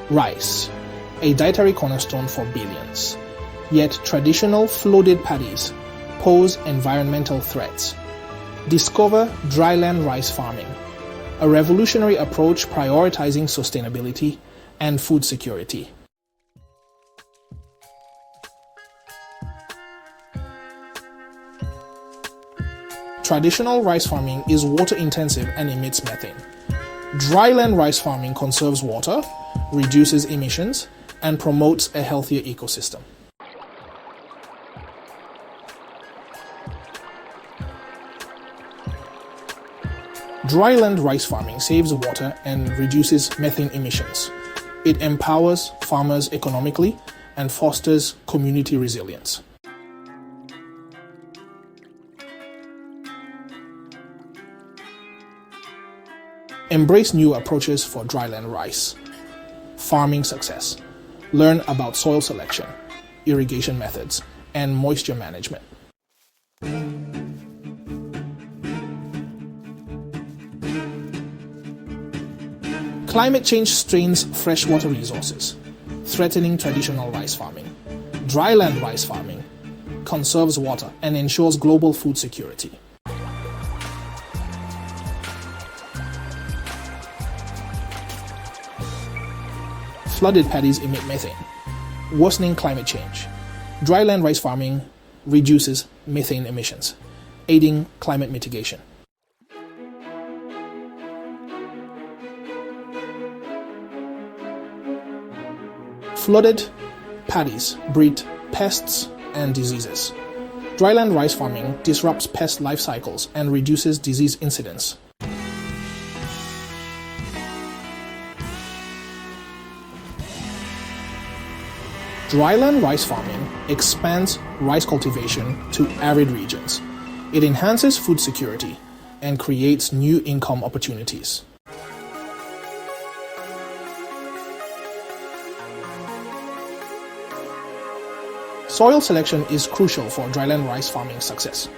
Rice, a dietary cornerstone for billions. Yet traditional flooded paddies pose environmental threats. Discover dryland rice farming, a revolutionary approach prioritizing sustainability and food security. Traditional rice farming is water-intensive and emits methane. Dryland rice farming conserves water, reduces emissions, and promotes a healthier ecosystem. Dryland rice farming saves water and reduces methane emissions. It empowers farmers economically and fosters community resilience. Embrace new approaches for dryland rice farming success. Learn about soil selection, irrigation methods, and moisture management. Climate change strains freshwater resources, threatening traditional rice farming. Dryland rice farming conserves water and ensures global food security. Flooded paddies emit methane, worsening climate change. Dryland rice farming reduces methane emissions, aiding climate mitigation. Flooded paddies breed pests and diseases. Dryland rice farming disrupts pest life cycles and reduces disease incidence. Dryland rice farming expands rice cultivation to arid regions. It enhances food security and creates new income opportunities. Soil selection is crucial for dryland rice farming success.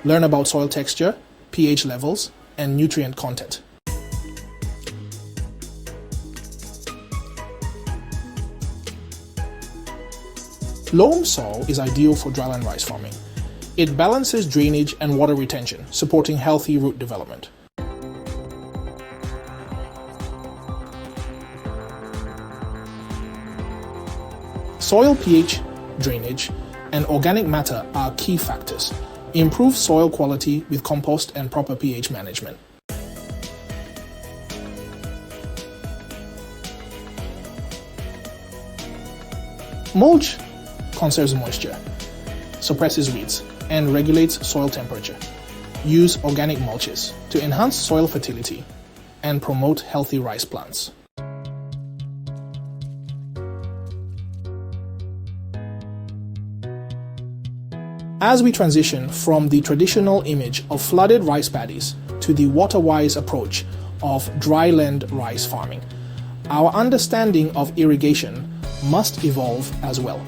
Learn about soil texture, pH levels, and nutrient content. Loam soil is ideal for dryland rice farming. It balances drainage and water retention, supporting healthy root development. Soil pH, drainage, and organic matter are key factors. Improve soil quality with compost and proper pH management. Mulch conserves moisture, suppresses weeds, and regulates soil temperature. Use organic mulches to enhance soil fertility and promote healthy rice plants. As we transition from the traditional image of flooded rice paddies to the water-wise approach of dryland rice farming, our understanding of irrigation must evolve as well.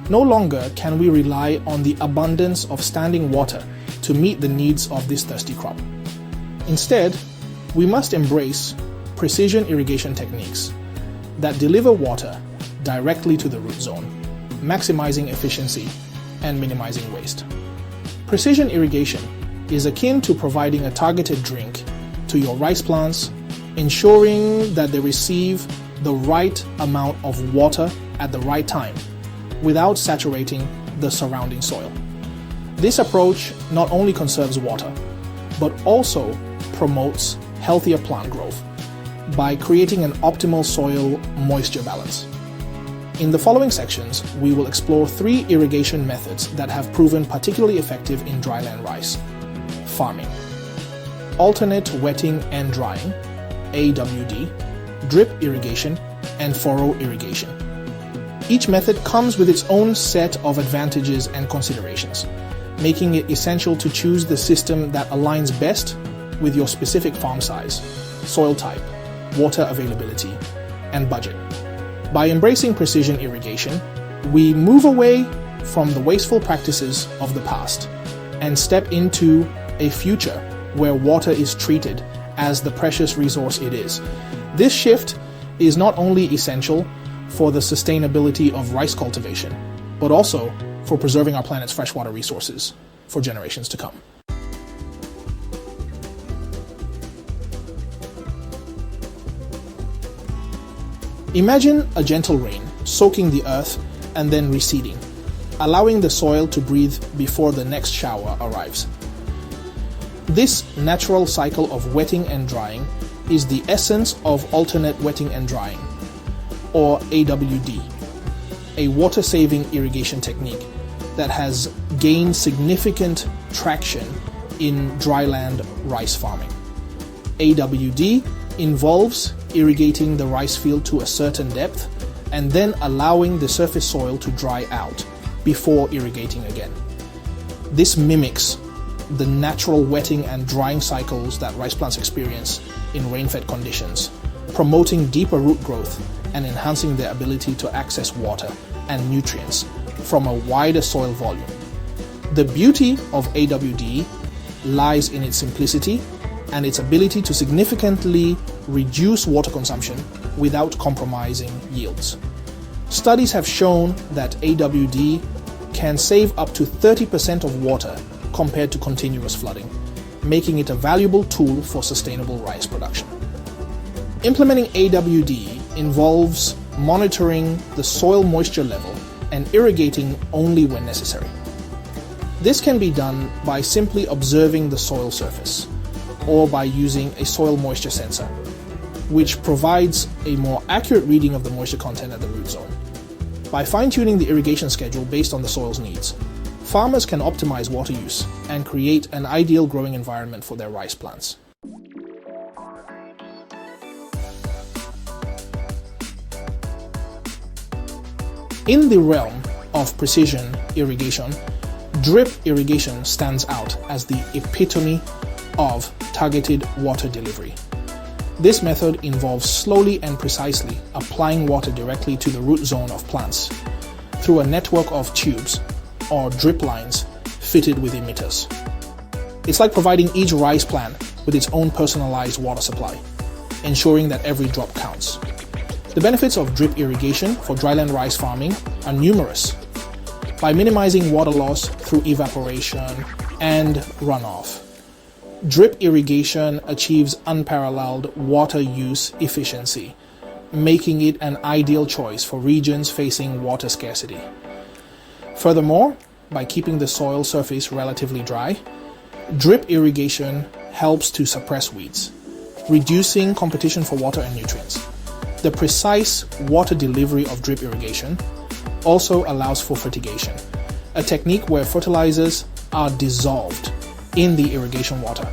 No longer can we rely on the abundance of standing water to meet the needs of this thirsty crop. Instead, we must embrace precision irrigation techniques that deliver water directly to the root zone, maximizing efficiency and minimizing waste. Precision irrigation is akin to providing a targeted drink to your rice plants, ensuring that they receive the right amount of water at the right time without saturating the surrounding soil. This approach not only conserves water, but also promotes healthier plant growth by creating an optimal soil moisture balance. In the following sections, we will explore 3 irrigation methods that have proven particularly effective in dryland rice farming: alternate wetting and drying, AWD, drip irrigation, and furrow irrigation. Each method comes with its own set of advantages and considerations, making it essential to choose the system that aligns best with your specific farm size, soil type, water availability, and budget. By embracing precision irrigation, we move away from the wasteful practices of the past and step into a future where water is treated as the precious resource it is. This shift is not only essential for the sustainability of rice cultivation, but also for preserving our planet's freshwater resources for generations to come. Imagine a gentle rain soaking the earth and then receding, allowing the soil to breathe before the next shower arrives. This natural cycle of wetting and drying is the essence of alternate wetting and drying, or AWD, a water-saving irrigation technique that has gained significant traction in dryland rice farming. AWD involves irrigating the rice field to a certain depth and then allowing the surface soil to dry out before irrigating again. This mimics the natural wetting and drying cycles that rice plants experience in rain-fed conditions, promoting deeper root growth and enhancing their ability to access water and nutrients from a wider soil volume. The beauty of AWD lies in its simplicity and its ability to significantly reduce water consumption without compromising yields. Studies have shown that AWD can save up to 30% of water compared to continuous flooding, making it a valuable tool for sustainable rice production. Implementing AWD involves monitoring the soil moisture level and irrigating only when necessary. This can be done by simply observing the soil surface or by using a soil moisture sensor, which provides a more accurate reading of the moisture content at the root zone. By fine-tuning the irrigation schedule based on the soil's needs, farmers can optimize water use and create an ideal growing environment for their rice plants. In the realm of precision irrigation, drip irrigation stands out as the epitome of targeted water delivery. This method involves slowly and precisely applying water directly to the root zone of plants through a network of tubes or drip lines fitted with emitters. It's like providing each rice plant with its own personalized water supply, ensuring that every drop counts. The benefits of drip irrigation for dryland rice farming are numerous. By minimizing water loss through evaporation and runoff, drip irrigation achieves unparalleled water use efficiency, making it an ideal choice for regions facing water scarcity. Furthermore, by keeping the soil surface relatively dry, drip irrigation helps to suppress weeds, reducing competition for water and nutrients. The precise water delivery of drip irrigation also allows for fertigation, a technique where fertilizers are dissolved in the irrigation water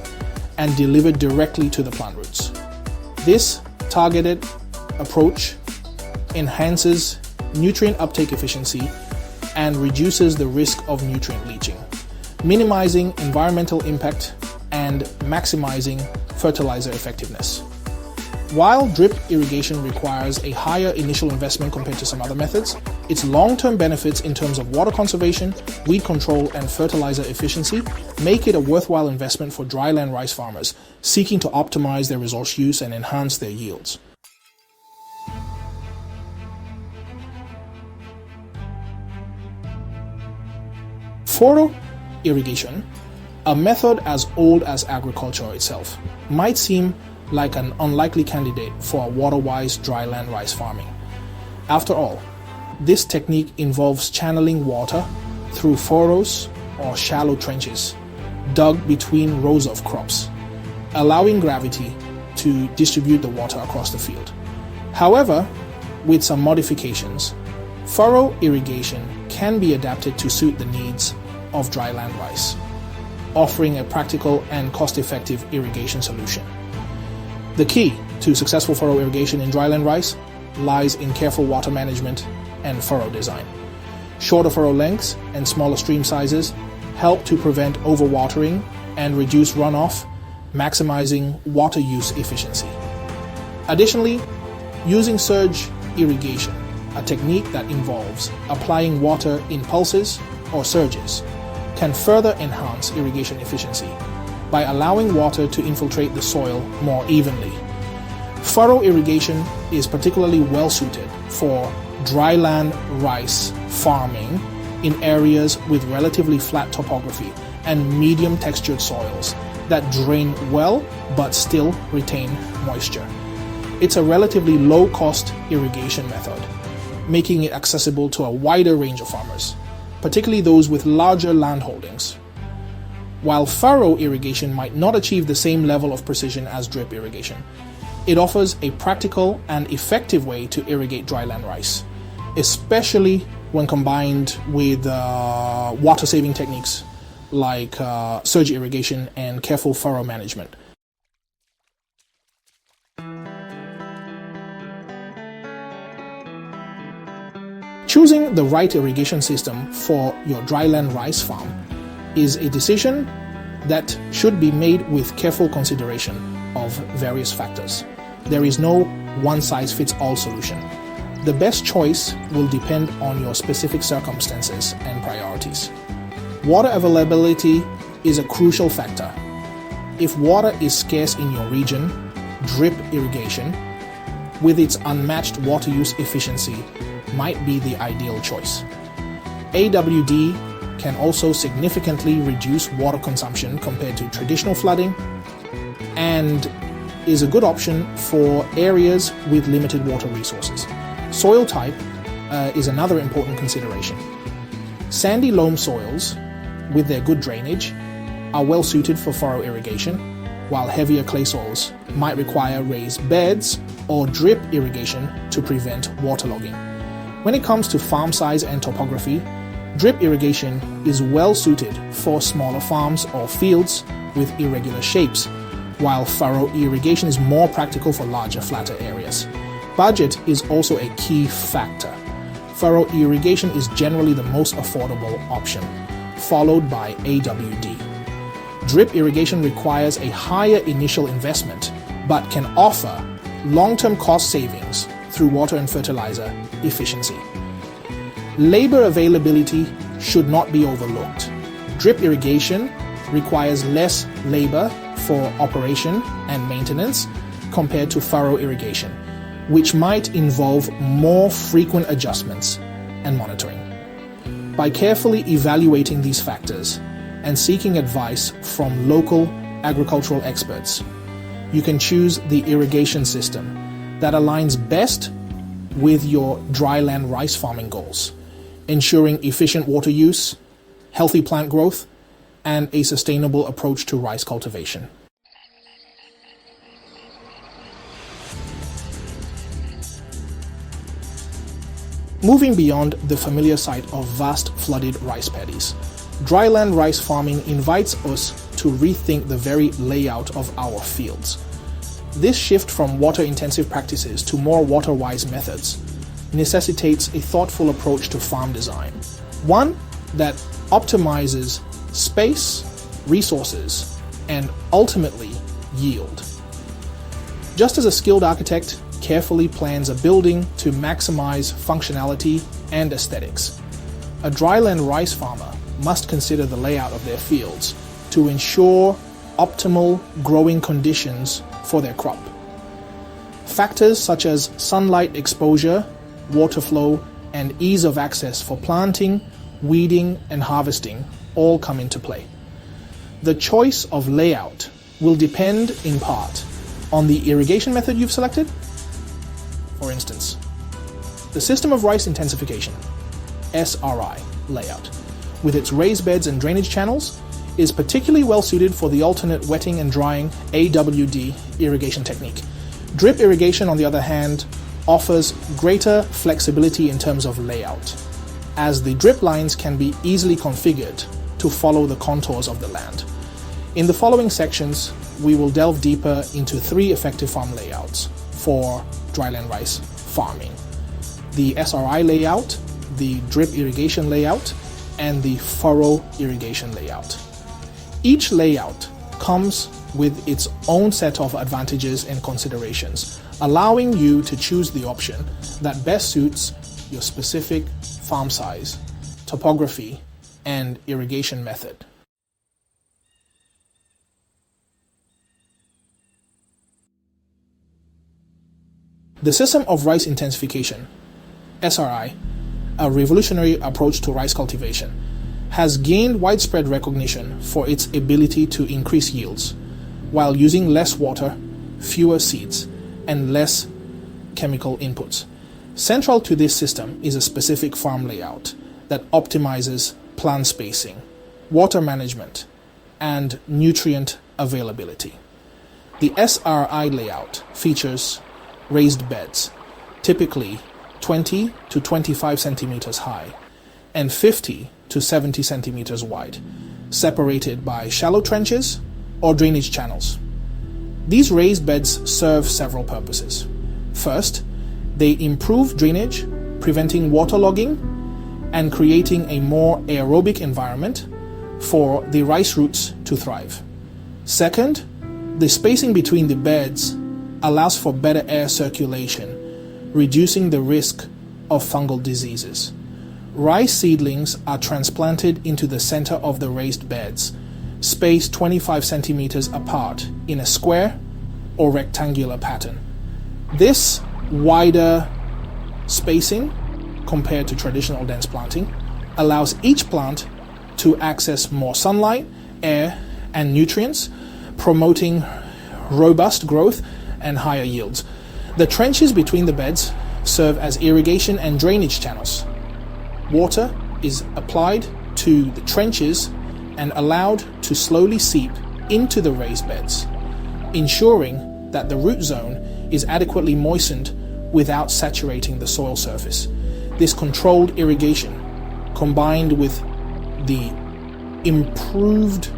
and delivered directly to the plant roots. This targeted approach enhances nutrient uptake efficiency and reduces the risk of nutrient leaching, minimizing environmental impact and maximizing fertilizer effectiveness. While drip irrigation requires a higher initial investment compared to some other methods, its long-term benefits in terms of water conservation, weed control, and fertilizer efficiency make it a worthwhile investment for dryland rice farmers seeking to optimize their resource use and enhance their yields. Furrow irrigation, a method as old as agriculture itself, might seem like an unlikely candidate for a water-wise dryland rice farming. After all, this technique involves channeling water through furrows or shallow trenches dug between rows of crops, allowing gravity to distribute the water across the field. However, with some modifications, furrow irrigation can be adapted to suit the needs of dryland rice, offering a practical and cost-effective irrigation solution. The key to successful furrow irrigation in dryland rice lies in careful water management and furrow design. Shorter furrow lengths and smaller stream sizes help to prevent overwatering and reduce runoff, maximizing water use efficiency. Additionally, using surge irrigation, a technique that involves applying water in pulses or surges, can further enhance irrigation efficiency by allowing water to infiltrate the soil more evenly. Furrow irrigation is particularly well suited for dryland rice farming in areas with relatively flat topography and medium textured soils that drain well but still retain moisture. It's a relatively low-cost irrigation method, making it accessible to a wider range of farmers, particularly those with larger land holdings. While furrow irrigation might not achieve the same level of precision as drip irrigation, it offers a practical and effective way to irrigate dryland rice, especially when combined with water-saving techniques like surge irrigation and careful furrow management. Choosing the right irrigation system for your dryland rice farm is a decision that should be made with careful consideration of various factors. There is no one-size-fits-all solution. The best choice will depend on your specific circumstances and priorities. Water availability is a crucial factor. If water is scarce in your region, drip irrigation, with its unmatched water use efficiency, might be the ideal choice. AWD can also significantly reduce water consumption compared to traditional flooding and is a good option for areas with limited water resources. Soil type is another important consideration. Sandy loam soils, with their good drainage, are well suited for furrow irrigation, while heavier clay soils might require raised beds or drip irrigation to prevent waterlogging. When it comes to farm size and topography, drip irrigation is well suited for smaller farms or fields with irregular shapes, while furrow irrigation is more practical for larger, flatter areas. Budget is also a key factor. Furrow irrigation is generally the most affordable option, followed by AWD. Drip irrigation requires a higher initial investment, but can offer long-term cost savings through water and fertilizer efficiency. Labor availability should not be overlooked. Drip irrigation requires less labor for operation and maintenance compared to furrow irrigation, which might involve more frequent adjustments and monitoring. By carefully evaluating these factors and seeking advice from local agricultural experts, you can choose the irrigation system that aligns best with your dryland rice farming goals, ensuring efficient water use, healthy plant growth, and a sustainable approach to rice cultivation. Moving beyond the familiar sight of vast flooded rice paddies, dryland rice farming invites us to rethink the very layout of our fields. This shift from water-intensive practices to more water-wise methods necessitates a thoughtful approach to farm design, one that optimizes space, resources, and ultimately yield. Just as a skilled architect carefully plans a building to maximize functionality and aesthetics, a dryland rice farmer must consider the layout of their fields to ensure optimal growing conditions for their crop. Factors such as sunlight exposure, water flow, and ease of access for planting, weeding, and harvesting all come into play. The choice of layout will depend in part on the irrigation method you've selected. For instance, the system of rice intensification, SRI layout, with its raised beds and drainage channels, is particularly well suited for the alternate wetting and drying AWD irrigation technique. Drip irrigation, on the other hand, offers greater flexibility in terms of layout, as the drip lines can be easily configured to follow the contours of the land. In the following sections, we will delve deeper into 3 effective farm layouts for dryland rice farming: the SRI layout, the drip irrigation layout, and the furrow irrigation layout. Each layout comes with its own set of advantages and considerations, allowing you to choose the option that best suits your specific farm size, topography, and irrigation method. The system of rice intensification, SRI, a revolutionary approach to rice cultivation, has gained widespread recognition for its ability to increase yields while using less water, fewer seeds, and less chemical inputs. Central to this system is a specific farm layout that optimizes plant spacing, water management, and nutrient availability. The SRI layout features raised beds, typically 20 to 25 centimeters high and 50 to 70 centimeters wide, separated by shallow trenches or drainage channels. These raised beds serve several purposes. First, they improve drainage, preventing waterlogging and creating a more aerobic environment for the rice roots to thrive. Second, the spacing between the beds allows for better air circulation, reducing the risk of fungal diseases. Rice seedlings are transplanted into the center of the raised beds, spaced 25 centimeters apart in a square or rectangular pattern. This wider spacing, compared to traditional dense planting, allows each plant to access more sunlight, air, and nutrients, promoting robust growth and higher yields. The trenches between the beds serve as irrigation and drainage channels. Water is applied to the trenches and allowed to slowly seep into the raised beds, ensuring that the root zone is adequately moistened without saturating the soil surface. This controlled irrigation, combined with the improved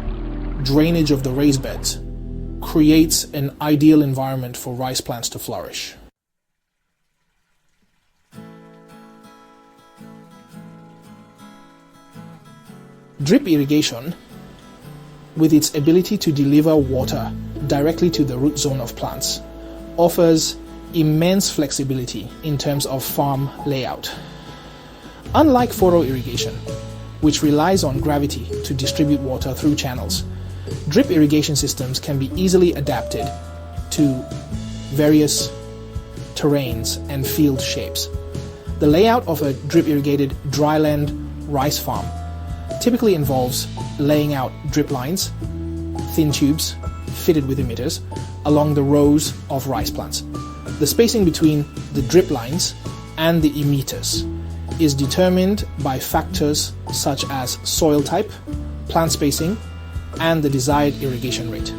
drainage of the raised beds, creates an ideal environment for rice plants to flourish. Drip irrigation, with its ability to deliver water directly to the root zone of plants, offers immense flexibility in terms of farm layout. Unlike furrow irrigation, which relies on gravity to distribute water through channels, drip irrigation systems can be easily adapted to various terrains and field shapes. The layout of a drip irrigated dryland rice farm typically involves laying out drip lines, thin tubes fitted with emitters, along the rows of rice plants. The spacing between the drip lines and the emitters is determined by factors such as soil type, plant spacing, and the desired irrigation rate.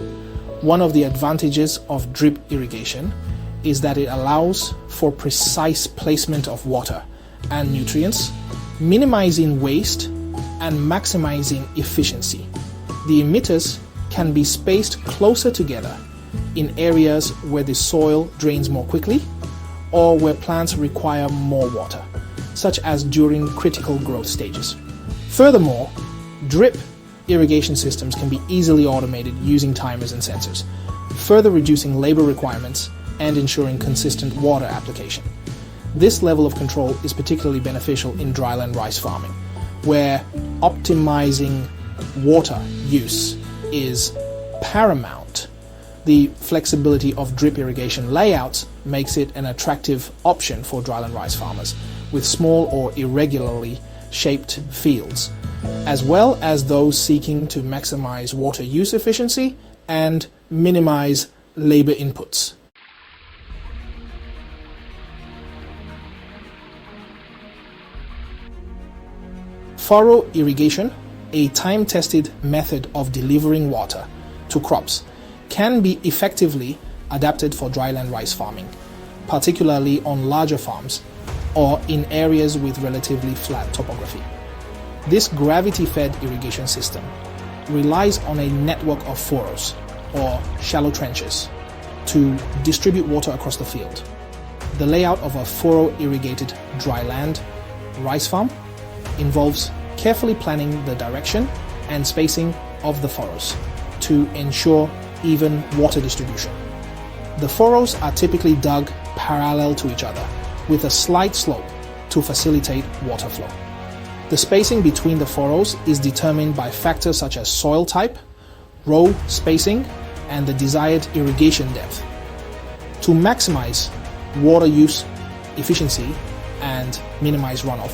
One of the advantages of drip irrigation is that it allows for precise placement of water and nutrients, minimizing waste and maximizing efficiency. The emitters can be spaced closer together in areas where the soil drains more quickly or where plants require more water, such as during critical growth stages. Furthermore, drip irrigation systems can be easily automated using timers and sensors, further reducing labor requirements and ensuring consistent water application. This level of control is particularly beneficial in dryland rice farming, where optimizing water use is paramount. The flexibility of drip irrigation layouts makes it an attractive option for dryland rice farmers with small or irregularly shaped fields, as well as those seeking to maximize water use efficiency and minimize labor inputs. Furrow irrigation, a time-tested method of delivering water to crops, can be effectively adapted for dryland rice farming, particularly on larger farms or in areas with relatively flat topography. This gravity-fed irrigation system relies on a network of furrows, or shallow trenches, to distribute water across the field. The layout of a furrow-irrigated dryland rice farm involves carefully planning the direction and spacing of the furrows to ensure even water distribution. The furrows are typically dug parallel to each other with a slight slope to facilitate water flow. The spacing between the furrows is determined by factors such as soil type, row spacing, and the desired irrigation depth. To maximize water use efficiency, and minimize runoff.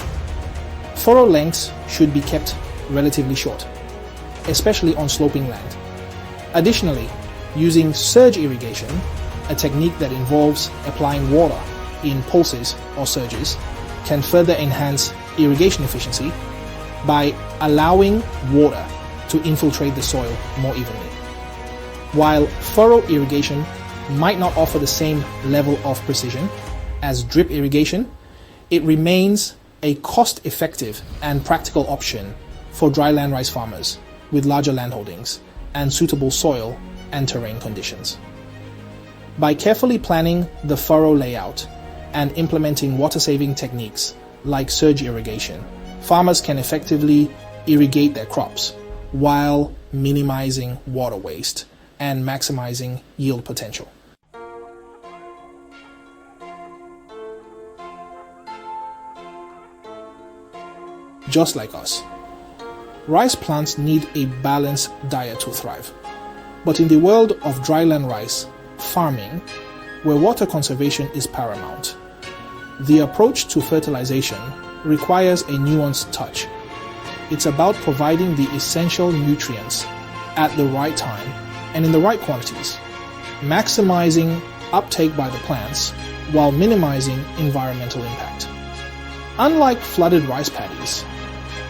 Furrow lengths should be kept relatively short, especially on sloping land. Additionally, using surge irrigation, a technique that involves applying water in pulses or surges, can further enhance irrigation efficiency by allowing water to infiltrate the soil more evenly. While furrow irrigation might not offer the same level of precision as drip irrigation, it remains a cost-effective and practical option for dryland rice farmers with larger landholdings and suitable soil and terrain conditions. By carefully planning the furrow layout and implementing water-saving techniques like surge irrigation, farmers can effectively irrigate their crops while minimizing water waste and maximizing yield potential. Just like us, rice plants need a balanced diet to thrive. But in the world of dryland rice farming, where water conservation is paramount, the approach to fertilization requires a nuanced touch. It's about providing the essential nutrients at the right time and in the right quantities, maximizing uptake by the plants while minimizing environmental impact. Unlike flooded rice paddies,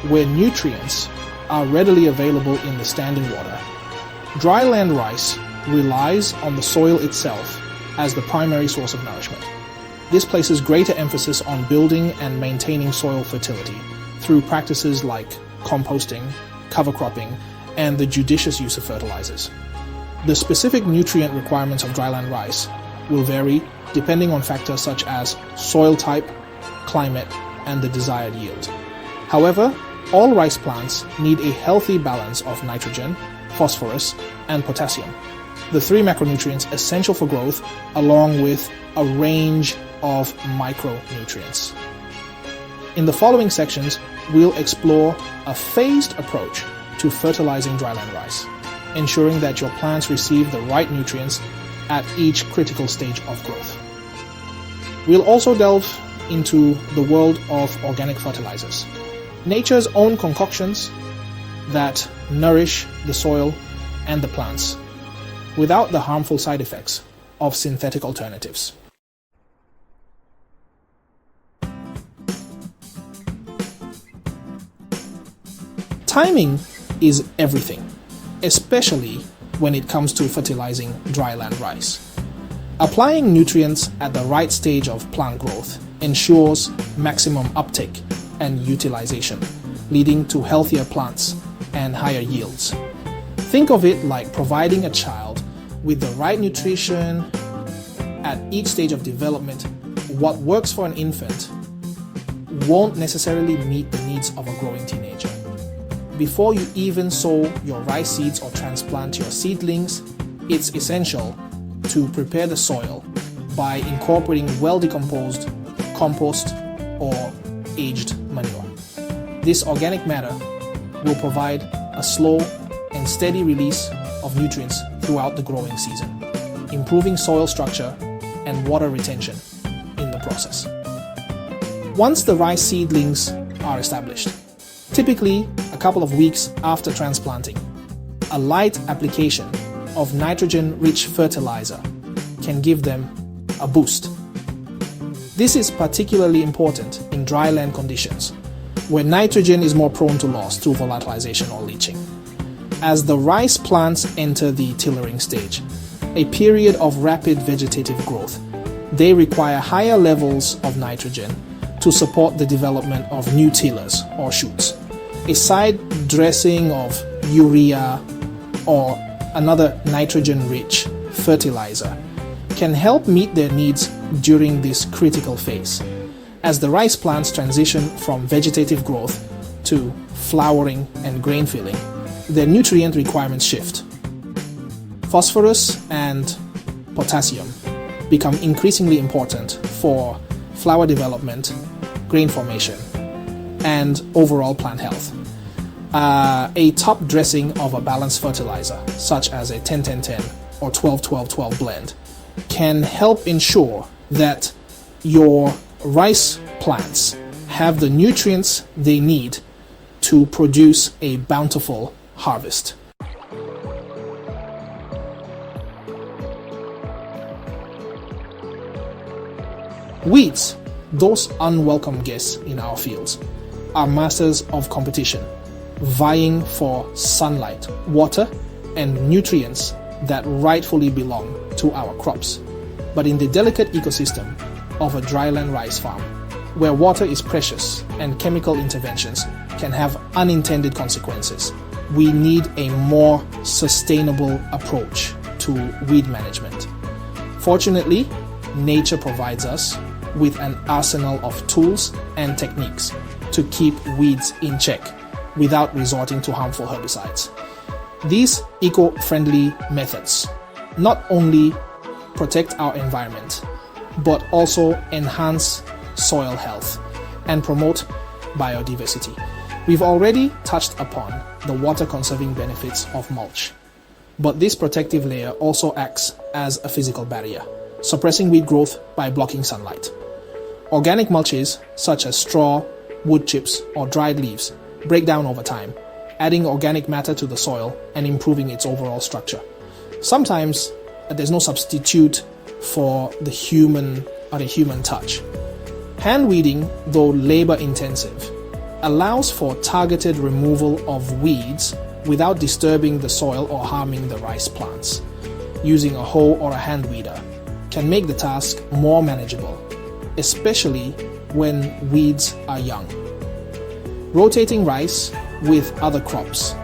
where nutrients are readily available in the standing water, dryland rice relies on the soil itself as the primary source of nourishment. This places greater emphasis on building and maintaining soil fertility through practices like composting, cover cropping, and the judicious use of fertilizers. The specific nutrient requirements of dryland rice will vary depending on factors such as soil type, climate, and the desired yield. However, all rice plants need a healthy balance of nitrogen, phosphorus, and potassium, the three macronutrients essential for growth, along with a range of micronutrients. In the following sections, we'll explore a phased approach to fertilizing dryland rice, ensuring that your plants receive the right nutrients at each critical stage of growth. We'll also delve into the world of organic fertilizers, nature's own concoctions that nourish the soil and the plants without the harmful side effects of synthetic alternatives. Timing is everything, especially when it comes to fertilizing dryland rice. Applying nutrients at the right stage of plant growth ensures maximum uptake and utilization, leading to healthier plants and higher yields. Think of it like providing a child with the right nutrition at each stage of development. What works for an infant won't necessarily meet the needs of a growing teenager. Before you even sow your rice seeds or transplant your seedlings, it's essential to prepare the soil by incorporating well-decomposed compost or aged manure. This organic matter will provide a slow and steady release of nutrients throughout the growing season, improving soil structure and water retention in the process. Once the rice seedlings are established, typically a couple of weeks after transplanting, a light application of nitrogen-rich fertilizer can give them a boost. This is particularly important in dryland conditions, where nitrogen is more prone to loss through volatilization or leaching. As the rice plants enter the tillering stage, a period of rapid vegetative growth, they require higher levels of nitrogen to support the development of new tillers or shoots. A side dressing of urea or another nitrogen-rich fertilizer can help meet their needs during this critical phase, as the rice plants transition from vegetative growth to flowering and grain filling. Their nutrient requirements shift. Phosphorus and potassium become increasingly important for flower development, grain formation, and overall plant health. A top dressing of a balanced fertilizer, such as a 10-10-10 or 12-12-12 blend, can help ensure that your rice plants have the nutrients they need to produce a bountiful harvest. Weeds, those unwelcome guests in our fields, are masters of competition, vying for sunlight, water, and nutrients that rightfully belong to our crops. But in the delicate ecosystem of a dryland rice farm, where water is precious and chemical interventions can have unintended consequences, we need a more sustainable approach to weed management. Fortunately, nature provides us with an arsenal of tools and techniques to keep weeds in check without resorting to harmful herbicides. These eco-friendly methods not only protect our environment, but also enhance soil health and promote biodiversity. We've already touched upon the water-conserving benefits of mulch, but this protective layer also acts as a physical barrier, suppressing weed growth by blocking sunlight. Organic mulches, such as straw, wood chips, or dried leaves, break down over time, adding organic matter to the soil and improving its overall structure. Sometimes there's no substitute for the human touch. Hand weeding, though labor-intensive, allows for targeted removal of weeds without disturbing the soil or harming the rice plants. Using a hoe or a hand weeder can make the task more manageable, especially when weeds are young. Rotating rice with other crops,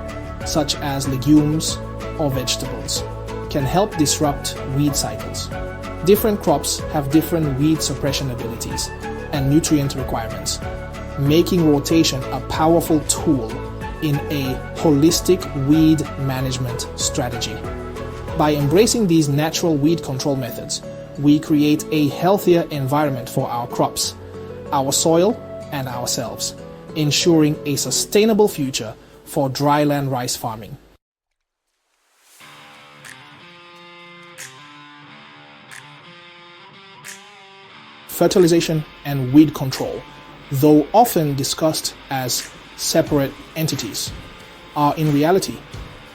such as legumes or vegetables, can help disrupt weed cycles. Different crops have different weed suppression abilities and nutrient requirements, making rotation a powerful tool in a holistic weed management strategy. By embracing these natural weed control methods, we create a healthier environment for our crops, our soil, and ourselves, ensuring a sustainable future for dryland rice farming. Fertilization and weed control, though often discussed as separate entities, are in reality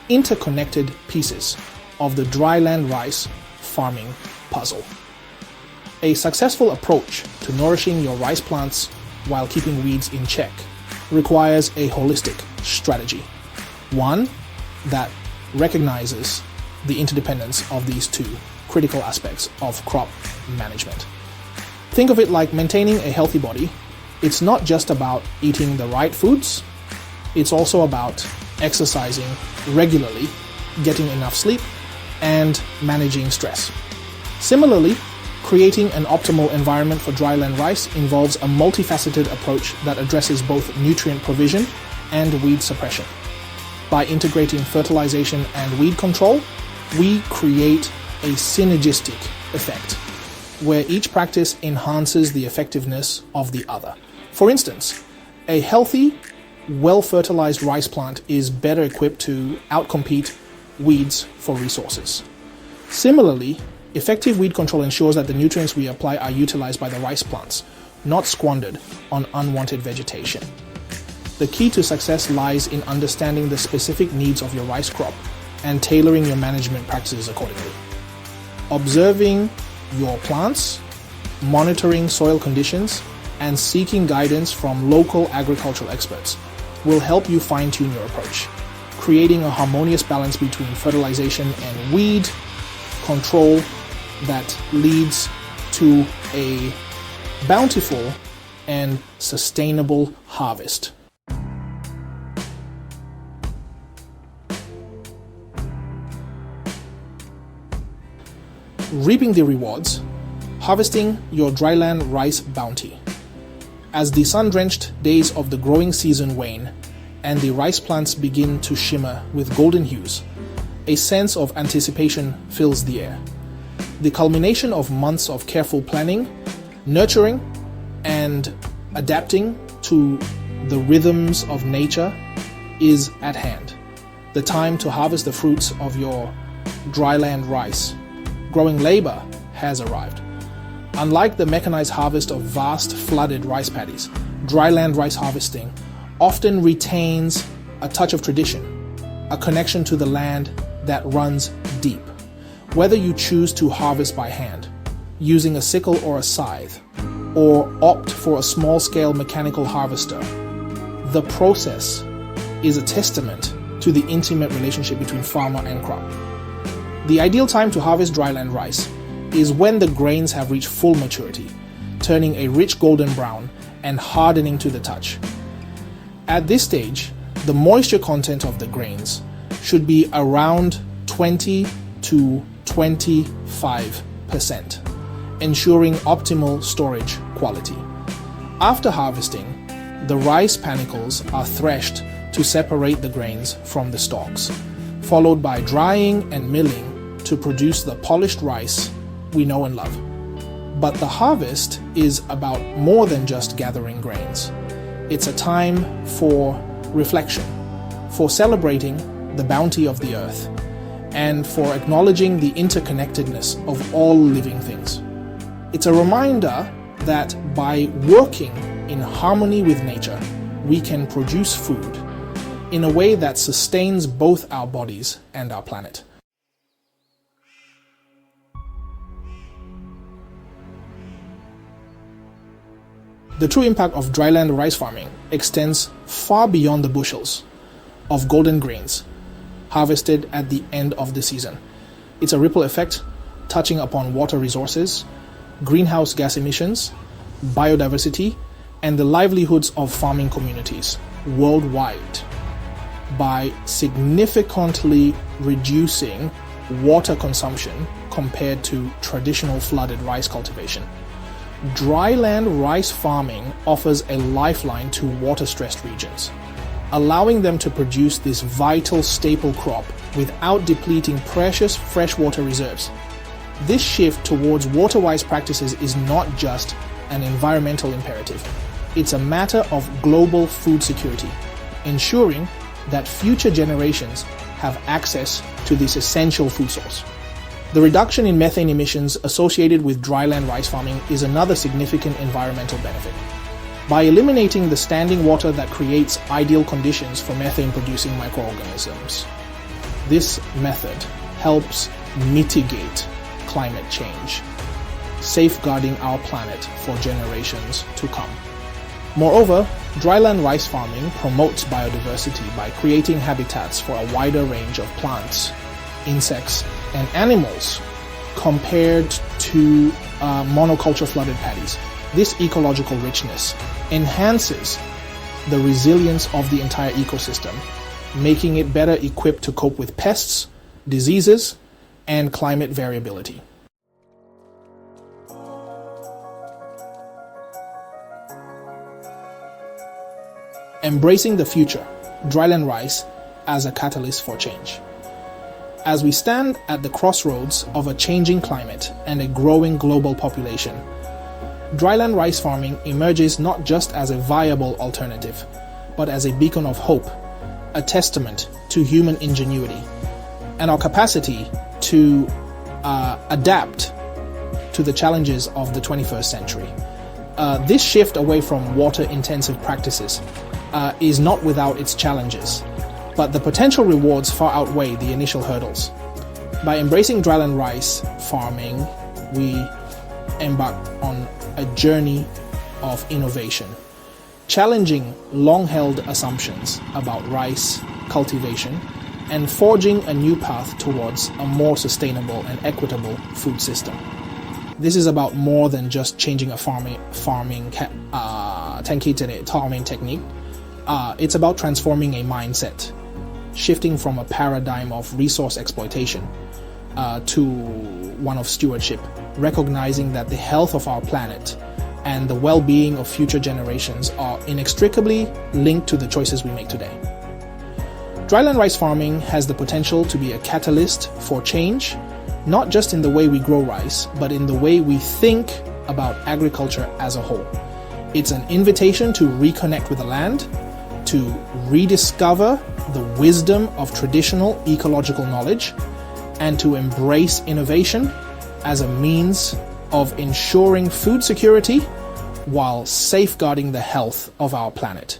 interconnected pieces of the dryland rice farming puzzle. A successful approach to nourishing your rice plants while keeping weeds in check requires a holistic strategy, one that recognizes the interdependence of these two critical aspects of crop management. Think of it like maintaining a healthy body. It's not just about eating the right foods, it's also about exercising regularly, getting enough sleep, and managing stress. Similarly, creating an optimal environment for dryland rice involves a multifaceted approach that addresses both nutrient provision and weed suppression. By integrating fertilization and weed control, we create a synergistic effect, where each practice enhances the effectiveness of the other. For instance, a healthy, well-fertilized rice plant is better equipped to outcompete weeds for resources. Similarly, effective weed control ensures that the nutrients we apply are utilized by the rice plants, not squandered on unwanted vegetation. The key to success lies in understanding the specific needs of your rice crop and tailoring your management practices accordingly. Observing your plants, monitoring soil conditions, and seeking guidance from local agricultural experts will help you fine-tune your approach, creating a harmonious balance between fertilization and weed control that leads to a bountiful and sustainable harvest. Reaping the rewards, harvesting your dryland rice bounty. As the sun-drenched days of the growing season wane and the rice plants begin to shimmer with golden hues, a sense of anticipation fills the air. The culmination of months of careful planning, nurturing, and adapting to the rhythms of nature is at hand. The time to harvest the fruits of your dryland rice growing labor has arrived. Unlike the mechanized harvest of vast flooded rice paddies, dryland rice harvesting often retains a touch of tradition, a connection to the land that runs deep. Whether you choose to harvest by hand, using a sickle or a scythe, or opt for a small-scale mechanical harvester, the process is a testament to the intimate relationship between farmer and crop. The ideal time to harvest dryland rice is when the grains have reached full maturity, turning a rich golden brown and hardening to the touch. At this stage, the moisture content of the grains should be around 20 to 25%, ensuring optimal storage quality. After harvesting, the rice panicles are threshed to separate the grains from the stalks, followed by drying and milling to produce the polished rice we know and love. But the harvest is about more than just gathering grains. It's a time for reflection, for celebrating the bounty of the earth, and for acknowledging the interconnectedness of all living things. It's a reminder that by working in harmony with nature, we can produce food in a way that sustains both our bodies and our planet. The true impact of dryland rice farming extends far beyond the bushels of golden grains harvested at the end of the season. It's a ripple effect touching upon water resources, greenhouse gas emissions, biodiversity, and the livelihoods of farming communities worldwide by significantly reducing water consumption compared to traditional flooded rice cultivation. Dryland rice farming offers a lifeline to water-stressed regions, allowing them to produce this vital staple crop without depleting precious freshwater reserves. This shift towards water-wise practices is not just an environmental imperative. It's a matter of global food security, ensuring that future generations have access to this essential food source. The reduction in methane emissions associated with dryland rice farming is another significant environmental benefit. By eliminating the standing water that creates ideal conditions for methane-producing microorganisms, this method helps mitigate climate change, safeguarding our planet for generations to come. Moreover, dryland rice farming promotes biodiversity by creating habitats for a wider range of plants, insects, and animals compared to monoculture flooded paddies. This ecological richness enhances the resilience of the entire ecosystem, making it better equipped to cope with pests, diseases, and climate variability. Embracing the future, dryland rice as a catalyst for change. As we stand at the crossroads of a changing climate and a growing global population, dryland rice farming emerges not just as a viable alternative, but as a beacon of hope, a testament to human ingenuity, and our capacity to adapt to the challenges of the 21st century. This shift away from water-intensive practices is not without its challenges, but the potential rewards far outweigh the initial hurdles. By embracing dryland rice farming, we embark on a journey of innovation, challenging long-held assumptions about rice cultivation and forging a new path towards a more sustainable and equitable food system. This is about more than just changing a farming technique. It's about transforming a mindset, shifting from a paradigm of resource exploitation to one of stewardship, recognizing that the health of our planet and the well-being of future generations are inextricably linked to the choices we make today. Dryland rice farming has the potential to be a catalyst for change, not just in the way we grow rice, but in the way we think about agriculture as a whole. It's an invitation to reconnect with the land, to rediscover the wisdom of traditional ecological knowledge, and to embrace innovation as a means of ensuring food security while safeguarding the health of our planet.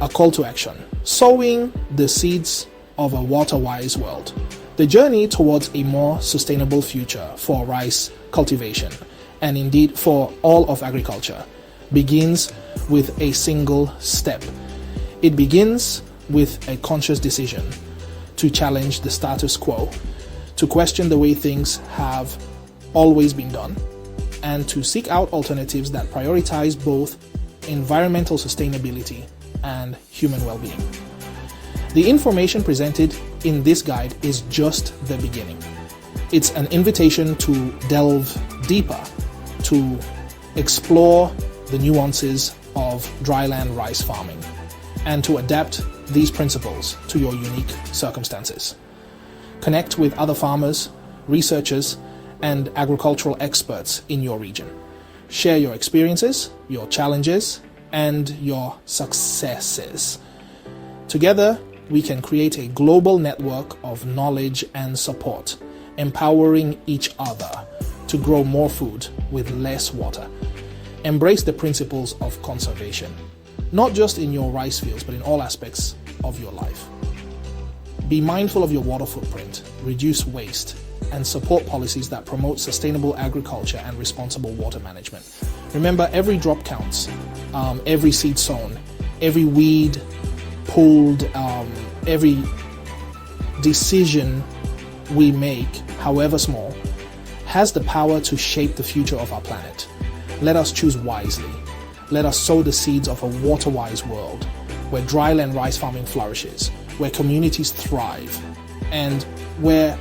A call to action: sowing the seeds of a water-wise world. The journey towards a more sustainable future for rice cultivation, and indeed for all of agriculture, begins with a single step. It begins with a conscious decision to challenge the status quo, to question the way things have always been done, and to seek out alternatives that prioritize both environmental sustainability and human well-being. The information presented in this guide is just the beginning. It's an invitation to delve deeper, to explore the nuances of dryland rice farming, and to adapt these principles to your unique circumstances. Connect with other farmers, researchers, and agricultural experts in your region. Share your experiences, your challenges, and your successes. Together, we can create a global network of knowledge and support, empowering each other to grow more food with less water. Embrace the principles of conservation, not just in your rice fields, but in all aspects of your life. Be mindful of your water footprint, reduce waste, and support policies that promote sustainable agriculture and responsible water management. Remember, every drop counts, every seed sown, every weed pulled, every decision we make, however small, has the power to shape the future of our planet. Let us choose wisely. Let us sow the seeds of a water-wise world, where dryland rice farming flourishes, where communities thrive, and where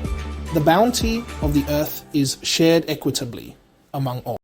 the bounty of the earth is shared equitably among all.